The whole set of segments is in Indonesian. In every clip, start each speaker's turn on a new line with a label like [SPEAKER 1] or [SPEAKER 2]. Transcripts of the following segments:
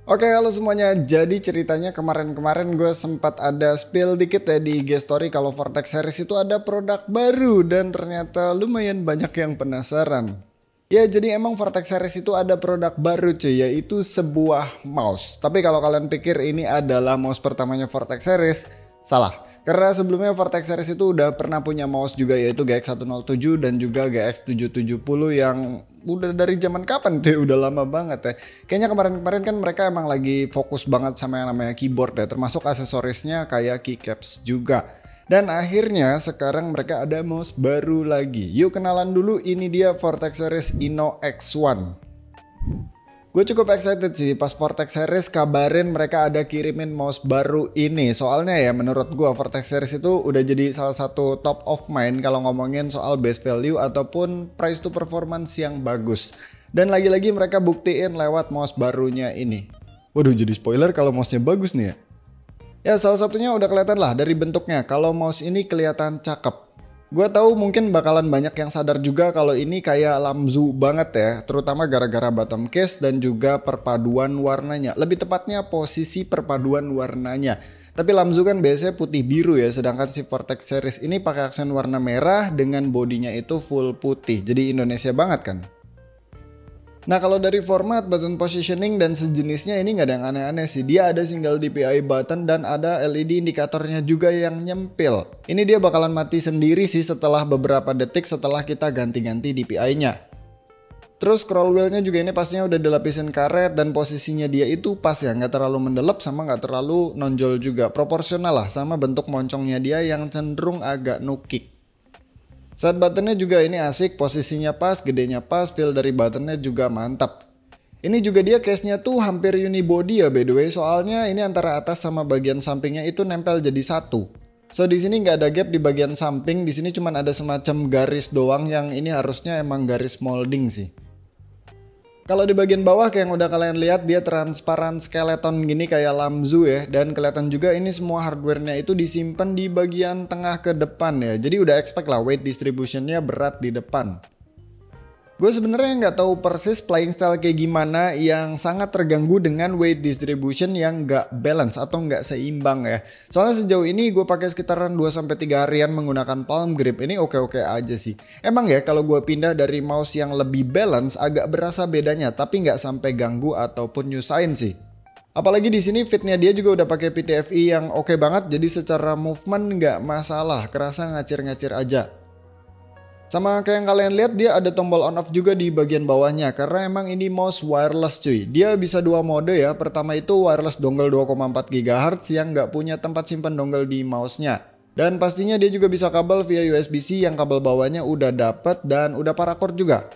[SPEAKER 1] Oke, halo semuanya. Jadi ceritanya kemarin-kemarin gue sempat ada spill dikit ya di IG story kalau Vortex Series itu ada produk baru dan ternyata lumayan banyak yang penasaran. Ya, jadi emang Vortex Series itu ada produk baru cuy, yaitu sebuah mouse. Tapi kalau kalian pikir ini adalah mouse pertamanya Vortex Series, salah. Karena sebelumnya Vortex Series itu udah pernah punya mouse juga, yaitu GX107 dan juga GX770 yang udah dari zaman kapan tuh, udah lama banget ya. Kayaknya kemarin-kemarin kan mereka emang lagi fokus banget sama yang namanya keyboard ya, termasuk aksesorisnya kayak keycaps juga. Dan akhirnya sekarang mereka ada mouse baru lagi. Yuk kenalan dulu, ini dia Vortex Series Inno X1. Gue cukup excited sih pas Vortex Series kabarin mereka ada kirimin mouse baru ini. Soalnya ya menurut gue Vortex Series itu udah jadi salah satu top of mind kalau ngomongin soal best value ataupun price to performance yang bagus. Dan lagi-lagi mereka buktiin lewat mouse barunya ini. Waduh, jadi spoiler kalau mouse-nya bagus nih ya. Ya salah satunya udah kelihatan lah dari bentuknya, kalau mouse ini kelihatan cakep. Gue tahu mungkin bakalan banyak yang sadar juga kalau ini kayak Lamzu banget ya, terutama gara-gara bottom case dan juga perpaduan warnanya. Lebih tepatnya posisi perpaduan warnanya. Tapi Lamzu kan biasanya putih biru ya, sedangkan si Vortex Series ini pakai aksen warna merah dengan bodinya itu full putih. Jadi Indonesia banget kan. Nah kalau dari format, button positioning dan sejenisnya ini nggak ada yang aneh-aneh sih. Dia ada single DPI button dan ada LED indikatornya juga yang nyempil. Ini dia bakalan mati sendiri sih setelah beberapa detik setelah kita ganti-ganti DPI-nya. Terus scroll wheel-nya juga ini pastinya udah dilapisin karet dan posisinya dia itu pas ya, nggak terlalu mendelep sama nggak terlalu nonjol juga. Proporsional lah sama bentuk moncongnya dia yang cenderung agak nukik. Side buttonnya juga ini asik, posisinya pas, gedenya pas, feel dari buttonnya juga mantap. Ini juga dia case-nya tuh hampir unibody ya by the way, soalnya ini antara atas sama bagian sampingnya itu nempel jadi satu. So di sini nggak ada gap di bagian samping, di sini cuma ada semacam garis doang yang ini harusnya emang garis molding sih. Kalau di bagian bawah kayak yang udah kalian lihat dia transparan skeleton gini kayak Lamzu ya. Dan kelihatan juga ini semua hardware-nya itu disimpan di bagian tengah ke depan ya. Jadi udah expect lah weight distribution-nya berat di depan. Gue sebenarnya nggak tahu persis playing style kayak gimana yang sangat terganggu dengan weight distribution yang nggak balance atau nggak seimbang ya. Soalnya sejauh ini gue pakai sekitaran 2-3 harian menggunakan palm grip, ini oke-oke aja sih. Emang ya kalau gue pindah dari mouse yang lebih balance agak berasa bedanya, tapi nggak sampai ganggu ataupun nyusahin sih. Apalagi di sini fitnya dia juga udah pakai PTFE yang oke banget, jadi secara movement nggak masalah, kerasa ngacir-ngacir aja. Sama kayak yang kalian lihat dia ada tombol on off juga di bagian bawahnya karena emang ini mouse wireless cuy. Dia bisa dua mode ya, pertama itu wireless dongle 2,4 GHz yang nggak punya tempat simpan dongle di mouse-nya. Dan pastinya dia juga bisa kabel via USB-C yang kabel bawahnya udah dapet dan udah paracord juga.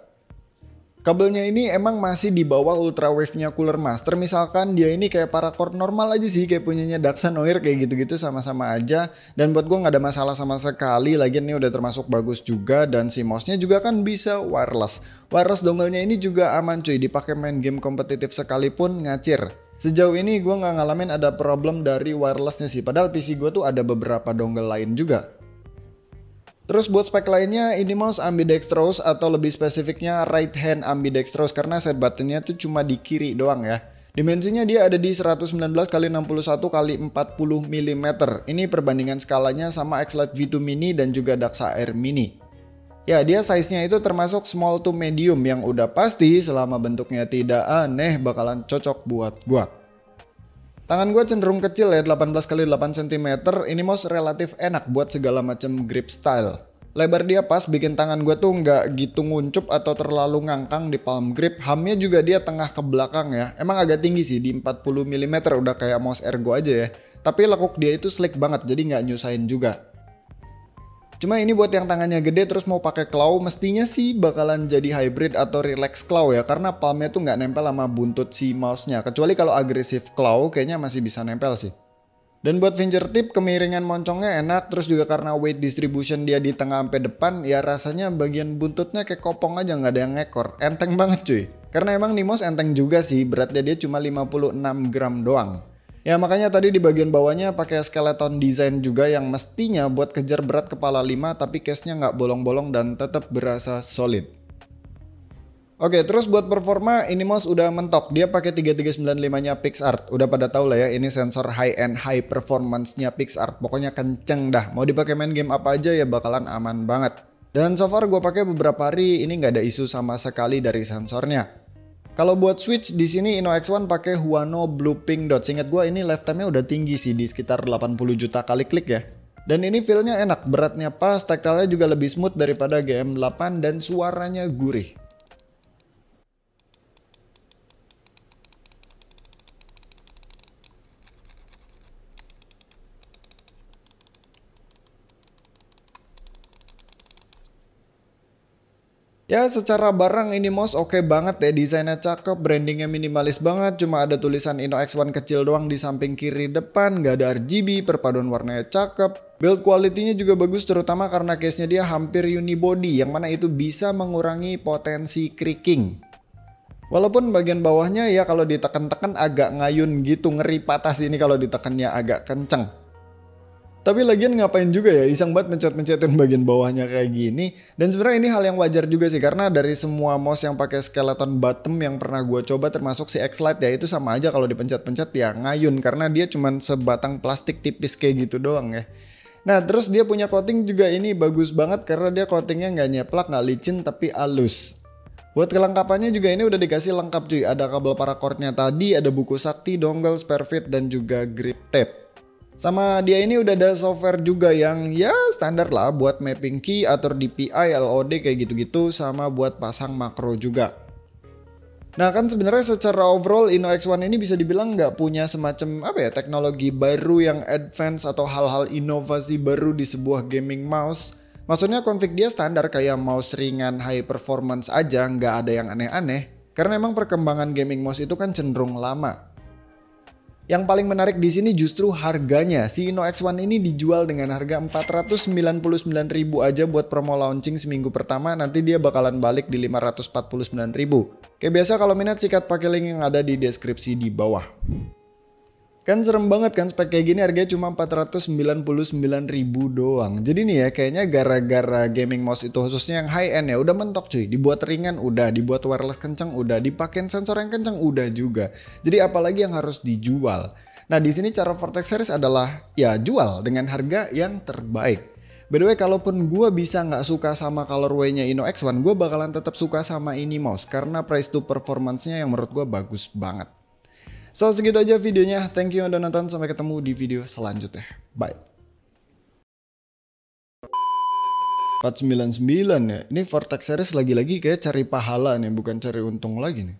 [SPEAKER 1] Kabelnya ini emang masih di bawah ultra wave-nya Cooler Master, misalkan dia ini kayak paracord normal aja sih, kayak punyanya Daksan Oir kayak gitu-gitu sama-sama aja. Dan buat gue nggak ada masalah sama sekali, lagian ini udah termasuk bagus juga dan si mouse-nya juga kan bisa wireless. Wireless dongle-nya ini juga aman cuy, dipakai main game kompetitif sekalipun ngacir. Sejauh ini gue nggak ngalamin ada problem dari wirelessnya sih, padahal PC gue tuh ada beberapa dongle lain juga. Terus buat spek lainnya ini mouse ambidextrous atau lebih spesifiknya right hand ambidextrous karena set buttonnya tuh cuma di kiri doang ya. Dimensinya dia ada di 119 x 61 x 40 mm. Ini perbandingan skalanya sama X-Lite V2 Mini dan juga Daxa Air Mini. Ya dia size-nya itu termasuk small to medium yang udah pasti selama bentuknya tidak aneh bakalan cocok buat gua. Tangan gue cenderung kecil ya, 18 x 8 cm, ini mouse relatif enak buat segala macam grip style. Lebar dia pas bikin tangan gue tuh nggak gitu nguncup atau terlalu ngangkang di palm grip. Hamnya juga dia tengah ke belakang ya, emang agak tinggi sih di 40 mm udah kayak mouse ergo aja ya. Tapi lekuk dia itu slick banget jadi nggak nyusahin juga. Cuma ini buat yang tangannya gede terus mau pakai claw mestinya sih bakalan jadi hybrid atau relax claw ya, karena palmnya tuh nggak nempel sama buntut si mouse-nya. Kecuali kalau agresif claw kayaknya masih bisa nempel sih. Dan buat fingertip kemiringan moncongnya enak, terus juga karena weight distribution dia di tengah sampai depan ya rasanya bagian buntutnya kayak kopong aja, nggak ada yang ngekor. Enteng banget cuy. Karena emang nih mouse enteng juga sih, beratnya dia cuma 56 gram doang. Ya makanya tadi di bagian bawahnya pakai skeleton design juga yang mestinya buat kejar berat kepala 5 tapi case-nya nggak bolong-bolong dan tetap berasa solid. Oke, terus buat performa ini mouse udah mentok. Dia pakai 3395-nya PixArt. Udah pada tahu lah ya, ini sensor high end high performance-nya PixArt. Pokoknya kenceng dah. Mau dipakai main game apa aja ya bakalan aman banget. Dan so far gue pakai beberapa hari ini nggak ada isu sama sekali dari sensornya. Kalau buat switch di sini InnoX1 pakai Huano Bluepink Dot. Ingat gue ini lifetime-nya udah tinggi sih di sekitar 80 juta kali klik ya. Dan ini feel-nya enak, beratnya pas, tactile-nya juga lebih smooth daripada GM8 dan suaranya gurih. Ya secara barang ini mouse oke banget ya, desainnya cakep, brandingnya minimalis banget, cuma ada tulisan InnoX1 kecil doang di samping kiri depan, gak ada RGB, perpaduan warnanya cakep, build quality-nya juga bagus terutama karena case-nya dia hampir unibody yang mana itu bisa mengurangi potensi creaking. Walaupun bagian bawahnya ya kalau ditekan-tekan agak ngayun gitu, ngeri patah sih ini kalau ditekannya agak kenceng. Tapi lagian ngapain juga ya, iseng banget mencet-mencetin bagian bawahnya kayak gini. Dan sebenarnya ini hal yang wajar juga sih, karena dari semua mouse yang pakai skeleton bottom yang pernah gue coba termasuk si X-Lite ya, itu sama aja kalau dipencet-pencet ya ngayun, karena dia cuman sebatang plastik tipis kayak gitu doang ya. Nah terus dia punya coating juga ini bagus banget karena dia coatingnya nggak nyeplak, nggak licin tapi halus. Buat kelengkapannya juga ini udah dikasih lengkap cuy, ada kabel paracord-nya tadi, ada buku sakti, dongle, spare fit, dan juga grip tape. Sama dia ini udah ada software juga yang ya standar lah buat mapping key, atur DPI, LOD kayak gitu-gitu, sama buat pasang makro juga. Nah kan sebenarnya secara overall InnoX1 ini bisa dibilang nggak punya semacam apa ya teknologi baru yang advance atau hal-hal inovasi baru di sebuah gaming mouse. Maksudnya config dia standar kayak mouse ringan high performance aja, nggak ada yang aneh-aneh. Karena emang perkembangan gaming mouse itu kan cenderung lama. Yang paling menarik di sini justru harganya. Si InnoX1 ini dijual dengan harga 499.000 aja buat promo launching seminggu pertama. Nanti dia bakalan balik di 549.000. Kayak biasa kalau minat sikat pakai link yang ada di deskripsi di bawah. Kan serem banget kan spek kayak gini harganya cuma 499.000 doang. Jadi nih ya kayaknya gara-gara gaming mouse itu khususnya yang high end ya udah mentok cuy. Dibuat ringan udah, dibuat wireless kenceng udah, dipakein sensor yang kenceng udah juga. Jadi apalagi yang harus dijual. Nah di sini cara Vortex Series adalah ya jual dengan harga yang terbaik. By the way kalaupun gue bisa nggak suka sama colorway-nya InnoX1, gue bakalan tetap suka sama ini mouse karena price to performance-nya yang menurut gue bagus banget. So segitu aja videonya, thank you udah nonton, sampai ketemu di video selanjutnya, bye. 499 ya, ini Vortex Series lagi-lagi kayak cari pahala nih, bukan cari untung lagi nih.